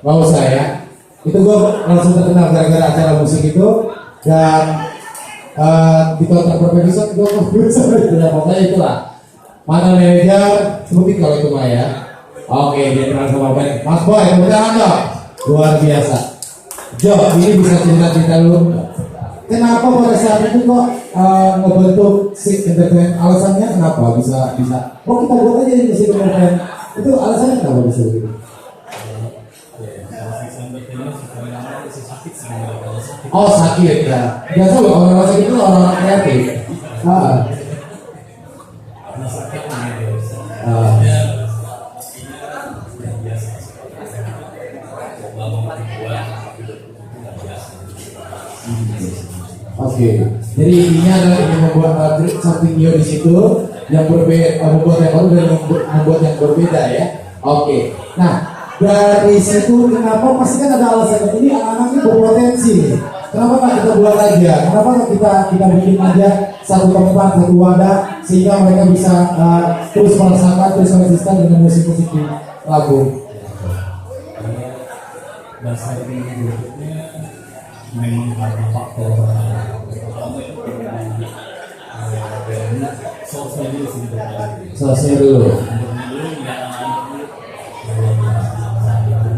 Gak usah ya. Itu gue langsung terkenal gara-gara acara musik itu. Dan di kontrak berpesan gue bisa pokoknya itulah. Mana manajer sebutin kalau itu mah ya. Oke, dia kenal sama band Mas Boy, tepuk tangan dong. Luar biasa. Jo, ini bisa cerita-cerita lu. Kenapa pada saat itu kok ngebentuk Sick Entertainment? Alasannya kenapa bisa? Oh, kita buat aja di Sick Entertainment. Itu alasannya kenapa bisa begitu? Oh, sakit ya. Biasa loh orang sakit itu orang kreatif. Oke, jadi intinya adalah ingin membuat something new di situ yang berbeda, membuat yang baru dan membuat yang berbeda ya. Oke, nah dari situ kenapa pasti kan ada alasan ini anak-anak ini berpotensi nih. Kenapa nggak kita buat aja? Kenapa nggak kita bikin aja satu tempat, satu wadah sehingga mereka bisa terus merasakan, terus konsisten dengan musik-musik di lagu. Dasar ini berikutnya memang karena faktor sosial dulu.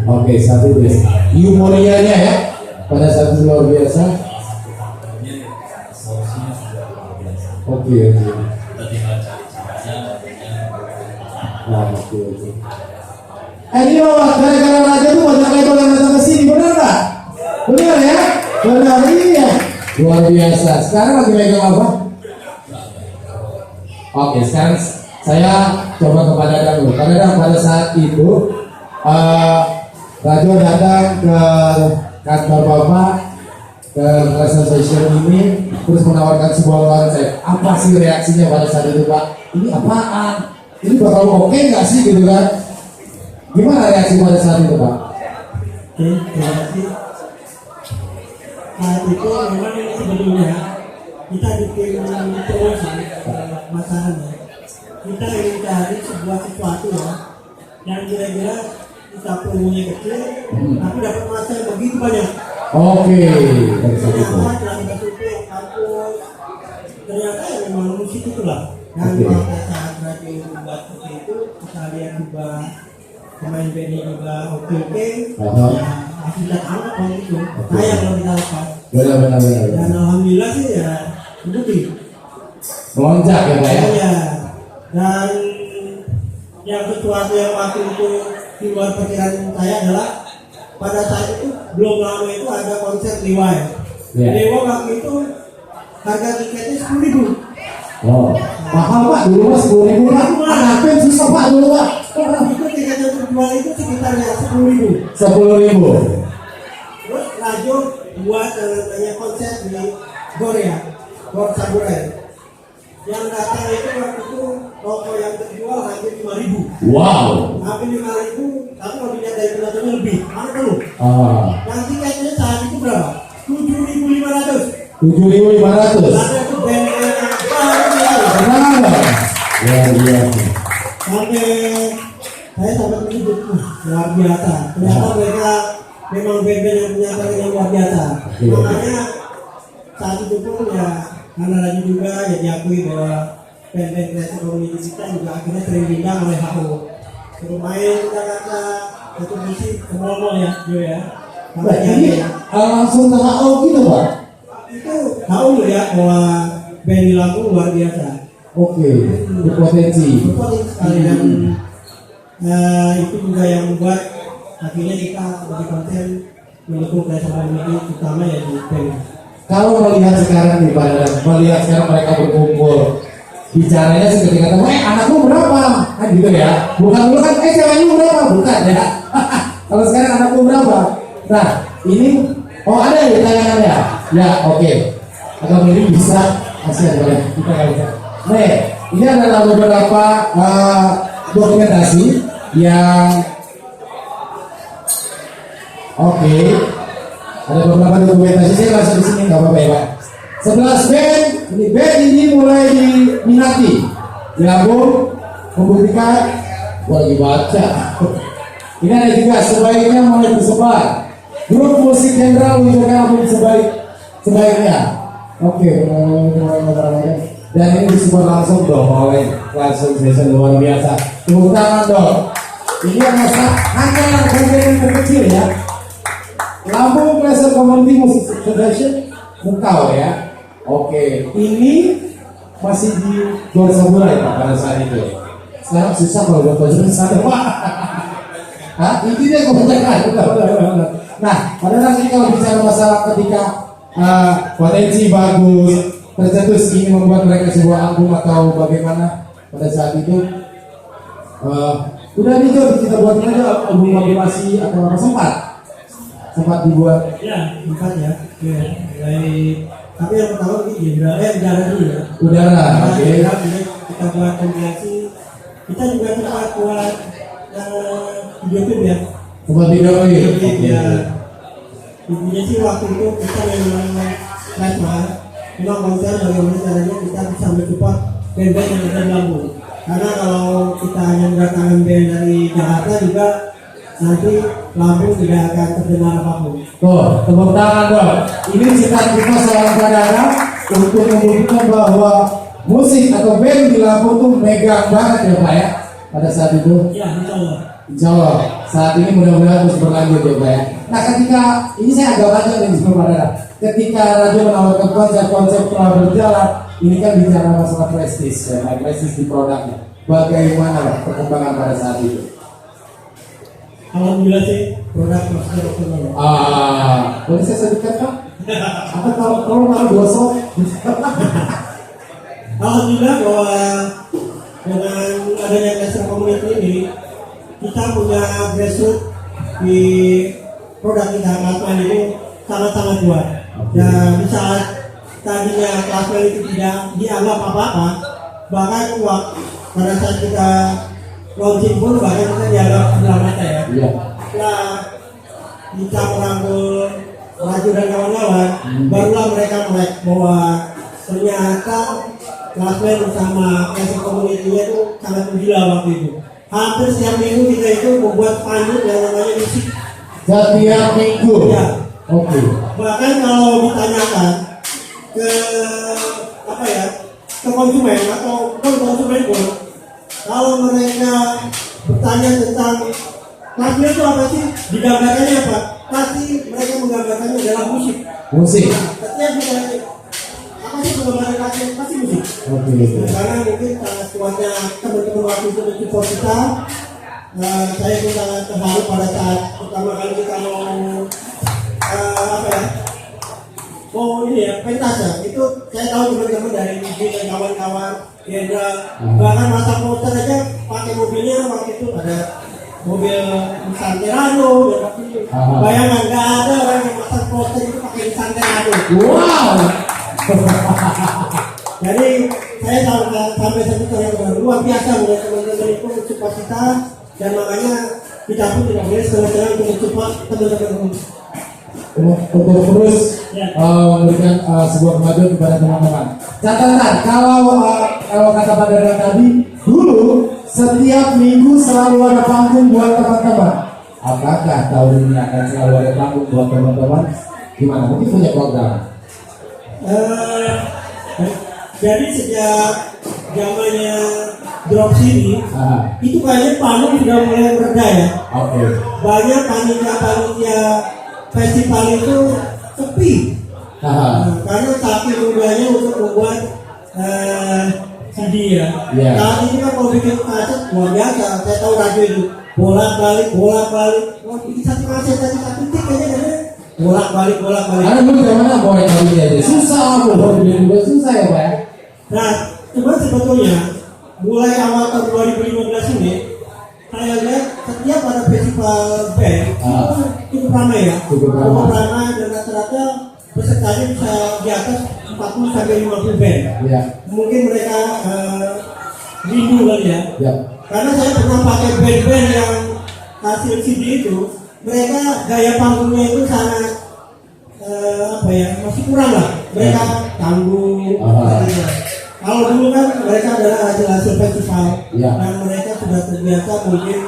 Oke, satu deh. Euforianya ya pada saat itu luar biasa. Oke. Nah, oke. Ini loh, gara-gara raja tuh banyak label yang datang ke sini, benar nggak? Benar ya? Benar iya. Luar biasa. Sekarang lagi megang apa? Oke, sekarang saya coba kepada Dadang dulu. Karena pada saat itu Rajo datang ke kantor Bapak ke Sensation ini terus menawarkan sebuah konsep. Apa sih reaksinya pada saat itu, Pak? Ini apaan? Ini bakal oke nggak sih gitu kan? Gimana reaksi pada saat itu, Pak? Oke, terima kasih. Saat itu memang sebelumnya kita bikin promosi masalahnya. Kita ingin cari sebuah sesuatu ya yang kira-kira kita promonya kecil, tapi dapat masa yang begitu banyak. Oke, dari saat itu. Ternyata telah kita tutup kampus. Ternyata memang musik itulah. Dan pada saat radio buat seperti itu, kita lihat juga pemain bandnya juga oke, ya masih tak amat waktu itu. Sayang kalau kita lepas. Benar. Dan alhamdulillah sih ya terbukti. Melonjak ya, Pak ya. Ya. Dan yang sesuatu yang waktu itu di luar perkiraan saya adalah pada saat itu belum lama itu ada konser Dewa ya. Dewa waktu itu harga tiketnya 10.000. Oh, mahal Pak, dulu Mas 10.000 Pak. Anak susah Pak dulu Pak. Itu tiket yang terjual itu sekitar ya 10.000. 10.000. Terus Rajo buat namanya konser di Korea, Gor Saburai. Yang datang itu waktu itu toko yang terjual hampir 5.000. Wow. Hampir 5.000, tapi kalau dilihat dari penontonnya lebih. Mana dulu? Yang tiketnya saat itu berapa? 7.500. 7.500. Ada itu band yang baru. Benar. Ya. Sampai saya sampai menyebut luar biasa. Ternyata mereka memang band-band yang punya talent yang luar biasa. Makanya saat itu pun ya karena lagi juga ya diakui bahwa band-band kreatif community kita juga akhirnya sering diundang oleh HO. Suruh main kita kata satu musik ke mall ya, Jo ya. Nah, ini langsung ke HO gitu Pak? Itu HO ya bahwa band di Lampung luar biasa. Oke, berpotensi. Berpotensi sekali dan itu juga yang membuat akhirnya kita bagi konten mendukung kreatif community terutama ya di band. Kalau melihat sekarang nih Pak Dadang, melihat sekarang mereka berkumpul, bicaranya seperti kata, anakmu berapa? Kan gitu ya. Bukan dulu kan, cewekmu berapa? Bukan ya. Kalau sekarang anakmu berapa? Nah, ini, ada ya tayangannya? Ya, oke. Agak ini bisa, kasih boleh kita nggak bisa. Nih, ini adalah beberapa dokumentasi yang ada beberapa dokumentasi, saya langsung di sini nggak apa-apa ya Pak. 11 band ini mulai diminati, di album membuktikan, lagi baca. Ini ada juga sebaiknya mulai tersebar. Grup musik general menunjukkan album sebaiknya. Oke, dan ini disebar langsung dong oleh langsung session luar biasa. Tepuk tangan dong. Ini hanya bagian yang terkecil ya. Lampung Pleasure Community Music Federation Mukau ya. Oke, ini masih di Gor Saburai Pak pada saat itu. Sekarang susah kalau buat baju di sana Pak. Hah? Ini dia kebanyakan. Nah, pada nanti kalau bicara masalah ketika potensi bagus, tercetus ingin membuat mereka sebuah album atau bagaimana pada saat itu, udah nih Jod, kita buat aja album motivasi atau apa sempat dibuat. Ya, empat ya. Oke, baik. Tapi yang pertama ini udara dulu ya. Udara, oke. Kita buat kombinasi. Kita juga sempat buat video klip ya. Sempat video klip. Ya. Intinya sih waktu itu kita memang live banget. Memang konser bagaimana caranya kita bisa mensupport band-band yang ada di Lampung. Karena kalau kita hanya mendatangkan band dari Jakarta juga nanti Lampung tidak akan terdengar apapun. Tuh, tepuk tangan dong. Ini cita-cita seorang saudara untuk membuktikan bahwa musik atau band di Lampung tuh megang banget ya Pak ya pada saat itu. Ya, insyaallah. Insyaallah saat ini mudah-mudahan terus berlanjut ya Pak ya. Nah ketika ini saya agak lanjut nih saudara. Ketika Radio menawarkan konsep telah berjalan, ini kan bicara masalah prestis ya, prestis di produknya. Bagaimana perkembangan pada saat itu? Alhamdulillah sih produk masker optimal. Boleh saya sebutkan Pak? Apa kalau dua sok? Alhamdulillah bahwa dengan adanya Pleasure Community ini kita punya grassroots di produk kita Klasman ini sangat-sangat kuat. Dan di saat tadinya Klasman itu tidak dianggap apa-apa, bahkan pada saat kita launching pun bahkan kita dianggap sebelah mata ya. Iya. Setelah kita merangkul Raju dan kawan-kawan, barulah mereka melek bahwa ternyata Klasman bersama Pleasure Community itu sangat menggila waktu itu. Hampir setiap minggu kita itu membuat panggung yang namanya musik. Setiap minggu. Ya. Oke. Bahkan kalau ditanyakan ke ke konsumen atau konsumen pun, kalau mereka bertanya tentang Klasman itu apa sih, digambarkannya apa? Pasti mereka menggambarkannya dalam musik. Musik. Setiap ditanya apa sih penggambaran Klasman, pasti musik. Oke. Karena mungkin sangat kuatnya teman-teman waktu itu mensupport kita. Saya pun sangat terharu pada saat pertama kali kita mau ini ya, pentas ya. Itu saya tahu teman-teman dari Miji dan kawan-kawan Hendra, bahkan masa poster aja pakai mobilnya waktu itu ada mobil Santerano dan waktu itu. Bayangkan nggak ada orang yang masa poster itu pakai Santerano. Wow. Jadi saya sampai sekarang luar biasa buat teman-teman itu mensupport kita, dan makanya kita pun tidak boleh setengah-setengah untuk mensupport teman-teman. Untuk terus memberikan sebuah kemajuan kepada teman-teman. Catatan, kalau kata Pak Dadang tadi, dulu setiap minggu selalu ada panggung buat teman-teman. Apakah tahun ini akan selalu ada panggung buat teman-teman? Gimana? Mungkin punya program. Jadi sejak zamannya drop sini, itu kayaknya panggung sudah mulai mereda ya. Oke. Banyak panitia festival itu sepi. Karena saking mudahnya untuk membuat CD ya. Yeah. Saat ini kan kalau bikin kaset luar biasa. Saya tahu radio itu bolak-balik. Mau bikin satu kaset tadi satu tik aja deh. Bolak-balik. Karena dulu zamannya boy kali aja. Susah loh, juga susah ya Pak. Nah, cuma sebetulnya mulai awal tahun 2015 ini saya lihat setiap ada festival band itu cukup ramai ya. Cukup ramai dan rata-rata pesertanya bisa di atas 40 sampai 50 band. Iya. Mungkin mereka rindu kali ya. Iya. Karena saya pernah pakai band-band yang hasil CD itu, mereka gaya panggungnya itu sangat masih kurang lah. Mereka tanggung. Kalau dulu kan mereka adalah hasil festival, dan mereka sudah terbiasa mungkin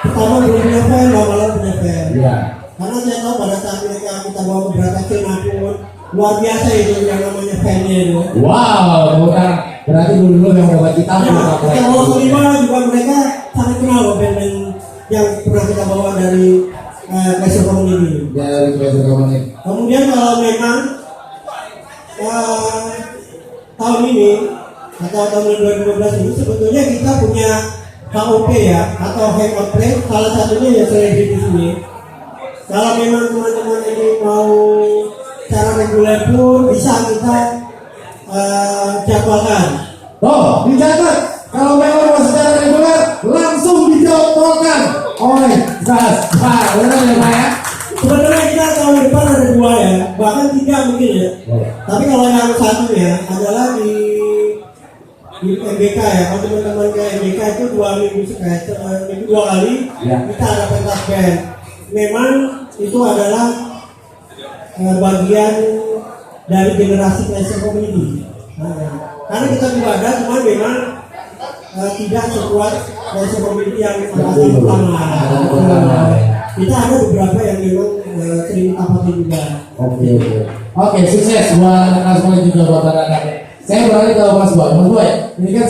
pertama belum punya fan, lama-lama punya fan. Iya. Karena saya tahu pada saat mereka kita bawa ke Bratakin maupun luar biasa itu yang namanya fan-nya itu. Wow, bukan berarti dulu yang obat kita Ya, kita bawa ke lima juga mereka sangat kenal band-band yang pernah kita bawa dari Classic Community. dari Classic Community. Kemudian kalau memang tahun ini atau tahun 2012 ini sebetulnya kita punya HOP ya atau hangout play, salah satunya ya selebritis ini. Kalau memang teman-teman ini mau cara reguler pun bisa kita jadwalkan. Oh, dicatat. Kalau memang mau secara reguler, langsung dijadwalkan oleh Mas. Wah, benar ya Pak ya? Sebenarnya kita tahun depan ada 2 ya, bahkan 3 mungkin ya. Tapi kalau yang satu ya adalah di MBK ya. Kalau teman-teman ke MBK itu 2 minggu sekali, 2 kali Ya. kita ada pentas band. Memang itu adalah bagian dari generasi Classic Community. Karena kita juga ada, cuma memang tidak sekuat Classic Community yang angkatan pertama. Kita ada beberapa yang memang sering tapatin juga. Oke, sukses buat anak sekolah juga buat anak-anak. Saya beralih ke Mas Boy. Mas Boy, ini kan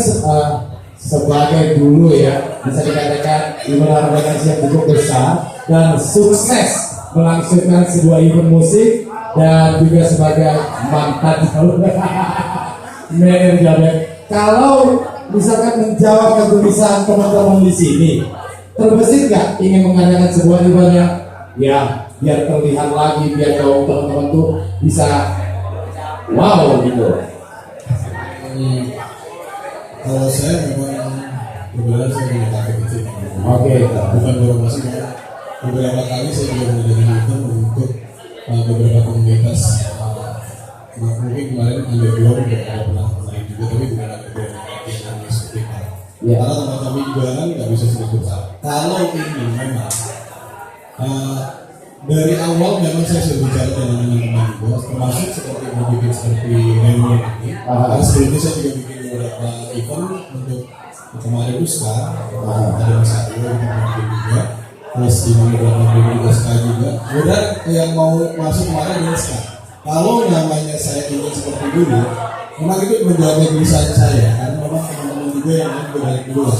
sebagai dulu ya, bisa dikatakan event organisasi yang cukup besar dan sukses melangsungkan sebuah event musik dan juga sebagai mantan manajer. Kalau misalkan menjawab kegelisahan teman-teman di sini, terbesit nggak ingin mengadakan sebuah event yang ya biar terlihat lagi, biar kaum teman-teman tuh bisa wow gitu. Kalau saya memang kebetulan saya punya target kecil. Oke. Bukan baru masih beberapa kali saya juga menjadi event untuk beberapa komunitas. Mungkin kemarin underground juga ada pernah main juga, tapi bukan underground yang seperti itu. Ya. Karena teman kami juga kan nggak bisa sebut kalau ini memang dari awal memang saya sudah bicara dengan teman-teman juga, termasuk seperti mau bikin seperti reunion ini. Karena sebelumnya saya juga bikin beberapa event untuk kemarin Uska, ada Mas Aryo yang bikin juga, terus di beberapa juga Uska juga. Kemudian yang mau masuk kemarin dengan Uska. Kalau namanya saya ingin seperti dulu, memang itu menjawab kegelisahan saya, karena memang teman-teman juga yang lain berbalik dulu.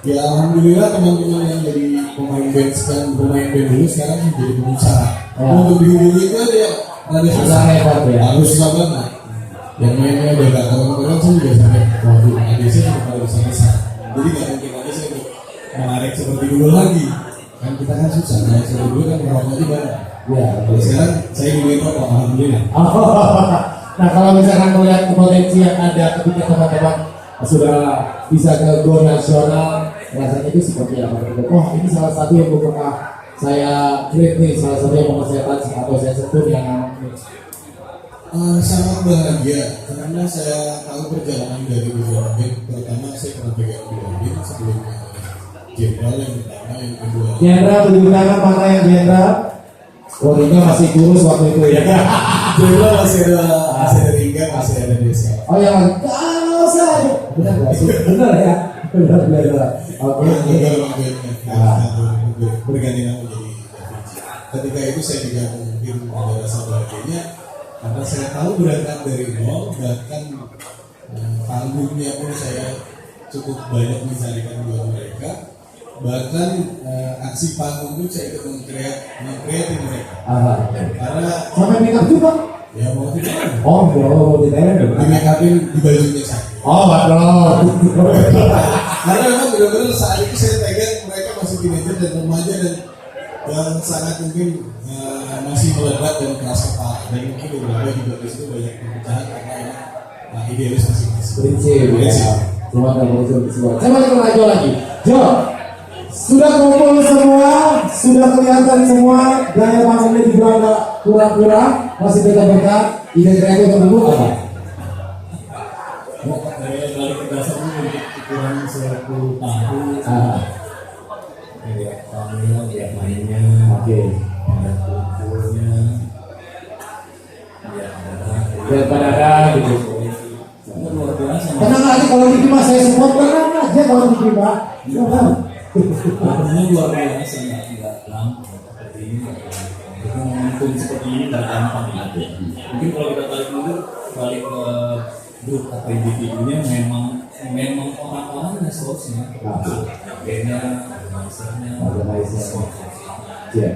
Ya alhamdulillah teman-teman yang jadi pemain band sekarang, pemain band dulu sekarang jadi pengusaha. Untuk dihubungi itu dia ada susah hebat ya. harus susah banget. Yang mainnya udah gak kawan-kawan saya juga sampai waduh, adik saya juga pada besar-besar. Jadi gak mungkin lagi saya untuk menarik seperti dulu lagi. Kan kita kan susah, nah seperti dulu kan merokok aja banyak. Ya, Kalau sekarang saya dibeli rokok, alhamdulillah. Nah kalau misalkan melihat potensi yang ada ketika teman-teman sudah bisa ke go nasional, rasanya itu seperti apa? Oh ini salah satu yang pernah saya create nih, salah satu yang mau saya touch atau saya sentuh yang sangat bahagia karena saya tahu perjalanan dari beberapa band. Pertama saya pernah pegang dua band sebelumnya Jenderal yang pertama, yang kedua Jenderal tunjuk tangan mana yang Jenderal? Ringa masih kurus waktu itu ya. Jenderal masih ada Ringa, masih ada Desa. Oh ya mas, kalau saya benar nggak sih? Benar ya, benar. Oke. Berganti nama jadi ketika itu saya juga mungkin ada rasa bahagianya karena saya tahu berangkat dari nol, bahkan panggungnya pun saya cukup banyak mencarikan buat mereka, bahkan aksi panggung pun saya ikut mengkreatif mereka. Karena Sampai make up juga? ya mau tidak Oh, mau ditanya di make upin di bajunya saya. Oh, betul. Karena memang benar-benar saat itu saya pegang mereka masih teenager dan remaja dan sangat mungkin masih meledak dan keras kepala, dan mungkin beberapa juga di situ banyak perpecahan karena emang idealis masing-masing. Prinsip ya. Cuma ada prinsip semua. Saya balik ke Jo lagi. Jo, sudah kumpul semua, sudah kelihatan semua, gaya panggungnya juga nggak kurang-kurang, masih beda-beda. Ide kreatif untuk dulu apa? Saya balik ke dasarnya untuk ukuran 10 tahun. Lihat tamunya, lihat mainnya, Oke. lihat kumpulnya, Biar pada gitu. itu luar biasa. Tenang aja kalau diterima saya support, tenang aja kalau diterima. Artinya luar biasa, nggak gampang seperti ini. Itu momentum seperti ini nggak gampang ya. Mungkin kalau kita balik ke grup atau individunya memang orang-orangnya source-nya, agennya, organizer-nya, Ya.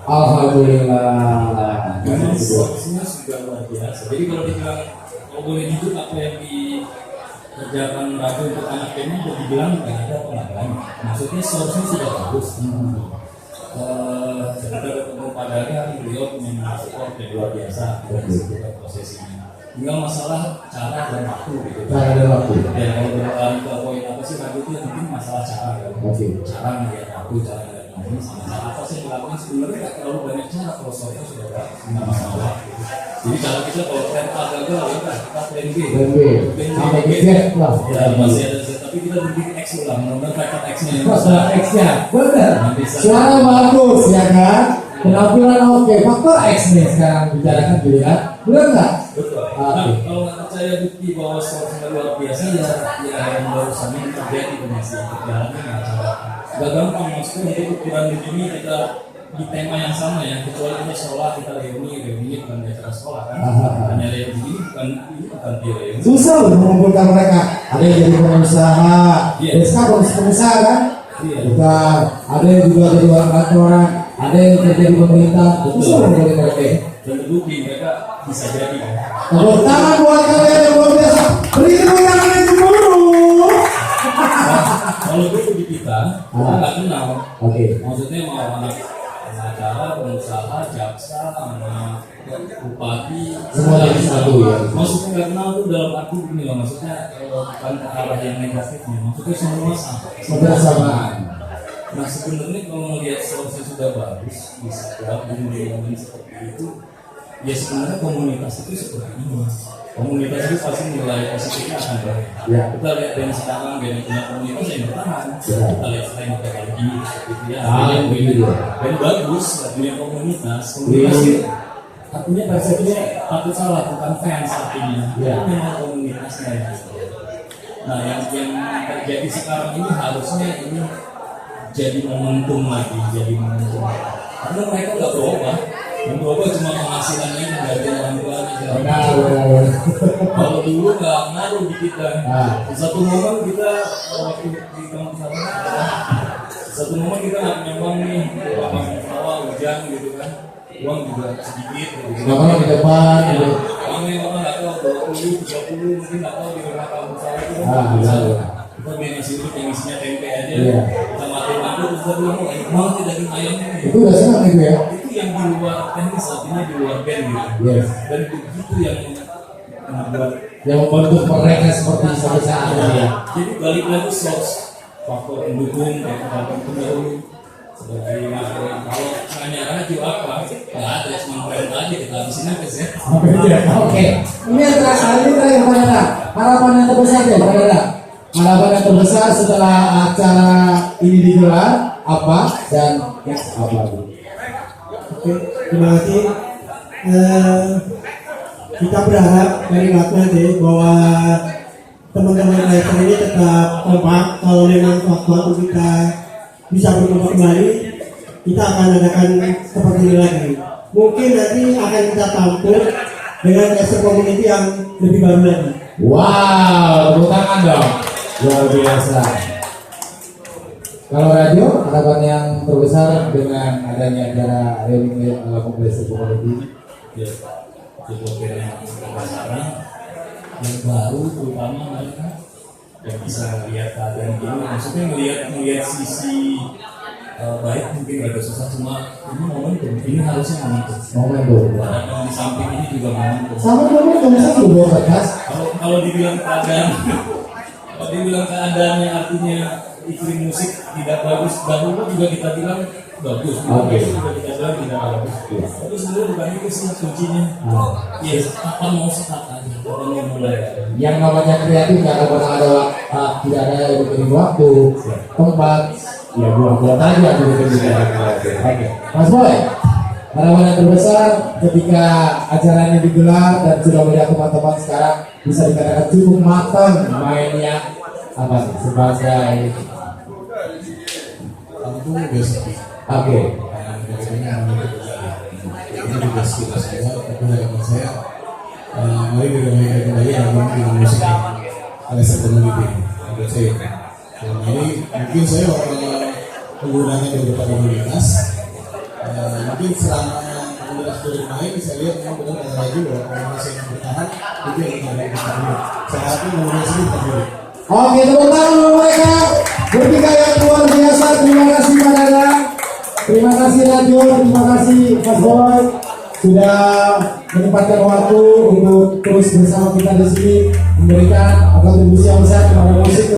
Alhamdulillah. memang source-nya sudah luar biasa. Jadi kalau dibilang kalau boleh jujur apa yang dikerjakan Ragu untuk anak ini udah dibilang nggak ada pengadanya. Maksudnya source-nya sudah bagus. Kita ketemu padanya, beliau punya support yang luar biasa dari segi prosesinya. Tinggal masalah cara dan waktu gitu. Cara dan waktu. Ya kalau beralih ke poin apa sih Ragu itu mungkin masalah cara kan. Oke. Cara melihat waktu, cara melihat ini sama cara apa sih yang dilakukan sebenarnya nggak terlalu banyak cara kalau soalnya sudah nggak masalah. Jadi cara kita kalau plan A gagal ya kan kita plan B. Dan B. Sampai ke Z lah. Ya masih ada Z tapi kita bikin X ulang, mudah-mudahan record X-nya yang Masalah X-nya, benar. Suara bagus ya kan? Penampilan oke. Faktor X nih sekarang bicarakan dilihat. Benar nggak? betul. Oke. Nah, kalau nggak percaya bukti bahwa soalnya luar biasa ya yang barusan ini terjadi di masih berjalannya nggak cara. Gak gampang maksudnya untuk ukuran begini kita di tema yang sama ya, kecuali kita sekolah kita reuni bukan di acara sekolah kan. Hanya reuni bukan di reuni. Susah loh mengumpulkan mereka. Ada yang jadi pengusaha, Iya. Deska pengusaha kan? Iya. Bukan. Ada yang juga jadi orang kantoran, ada yang kerja di pemerintah. Susah mengumpulkan mereka. Dan terbukti mereka bisa jadi kan. Tepuk tangan buat kalian yang luar biasa. Beri tepuk tangan yang dulu. Kalau dulu di kita nggak kenal. Oke. Maksudnya mau anak pengacara, pengusaha, jaksa, sama bupati, Semua jadi satu ya. Maksudnya nggak kenal tuh dalam arti begini loh. Maksudnya bukan ke arah yang negatifnya. Maksudnya semua sama. Kebersamaan. Nah sebenarnya kalau melihat solusi sudah bagus, bisa gabung di momen seperti itu. Ya sebenarnya komunitas itu seperti ini. Komunitas itu pasti nilai positifnya akan banyak. Ya. Kita lihat yang sekarang yang punya komunitas yang bertahan. Ya. Kita lihat selain ada lagi seperti itu ya. Begitu. Dan bagus punya komunitas. Komunitas itu artinya persepsinya takut salah bukan fans artinya. Ya. Itu memang komunitasnya ya. Nah yang terjadi sekarang ini harusnya ini jadi momentum lagi, karena mereka nggak berubah. Yang berubah cuma penghasilannya mengganti orang tuanya. Benar. Kalau dulu nggak ngaruh di kita. Ah. Di satu momen kita waktu di kampung sana, satu momen kita nggak punya uang nih, apa sawah hujan gitu kan, uang juga sedikit. Gitu. Kalau di depan, gitu. Uangnya orang nggak tahu 20, 30 mungkin nggak tahu di rumah kampung saya itu. Benar. Kita beli nasi uduk yang isinya tempe aja, Iya. kita matiin lampu terus kita bilang mau tidak daging ayam ini. Itu udah senang itu ya. Itu yang di luar teknis artinya di luar band gitu. Yes. Dan begitu yang membuat Yang membentuk mereka seperti sampai saat ini ya. jadi balik lagi source faktor pendukung kayak faktor pendahulu sebagai kalau hanya radio apa nggak ada cuma brand aja kita habisin aja sih. Oke. Ini yang terakhir Pak Nada. Harapan yang terbesar deh Pak Nada. Harapan yang terbesar setelah acara ini digelar apa dan next apa? Oke, terima kasih. Kita berharap dari Ratna deh bahwa teman-teman driver ini tetap kompak. Kalau memang waktu kita bisa berkumpul kembali, kita akan adakan seperti ini lagi. Mungkin nanti akan kita tampil dengan extra community yang lebih baru lagi. Wow, tepuk tangan dong. Luar biasa. Kalau radio, harapan yang terbesar dengan adanya acara reuni Kompleks Community. Ya, cukup yang sekarang yang baru terutama mereka yang bisa melihat keadaan ini. Maksudnya melihat sisi baik mungkin agak susah cuma ini momentum. Ini harusnya momentum. Momentum. Dan di samping ini juga momentum. Sama dulu bisa dulu podcast. Kalau dibilang keadaan kalau dibilang keadaannya artinya iklim musik tidak bagus, dahulu juga kita bilang bagus, Oke. juga kita bilang tidak bagus. Tapi sebenarnya bukan itu sih kuncinya. Yes, apa mau start aja, apa mau mulai. Yang namanya kreatif nggak akan pernah ada tidak ada yang bikin waktu, tempat, ya buat aja gitu gitu. Oke, Mas Boy, harapan yang terbesar ketika acaranya digelar dan sudah melihat teman-teman sekarang bisa dikatakan cukup matang mainnya apa sih sebagai kampung biasa. Oke. Biasanya ini juga sekitar saya, tapi harapan saya mari diramaikan kembali dengan musik alasan komuniti. Menurut saya, selama ini mungkin saya menggunakan beberapa komunitas. Mungkin selama komunitas bermain, saya lihat memang benar ada lagi bahwa komunitas yang bertahan itu yang ada di sana. Saya harapkan komunitas ini terjadi. Oke, tepuk tangan untuk mereka bertiga yang luar biasa. Terima kasih Pak Dada, terima kasih Radio, terima kasih Mas Boy sudah menyempatkan waktu untuk terus bersama kita di sini memberikan kontribusi yang besar kepada musik.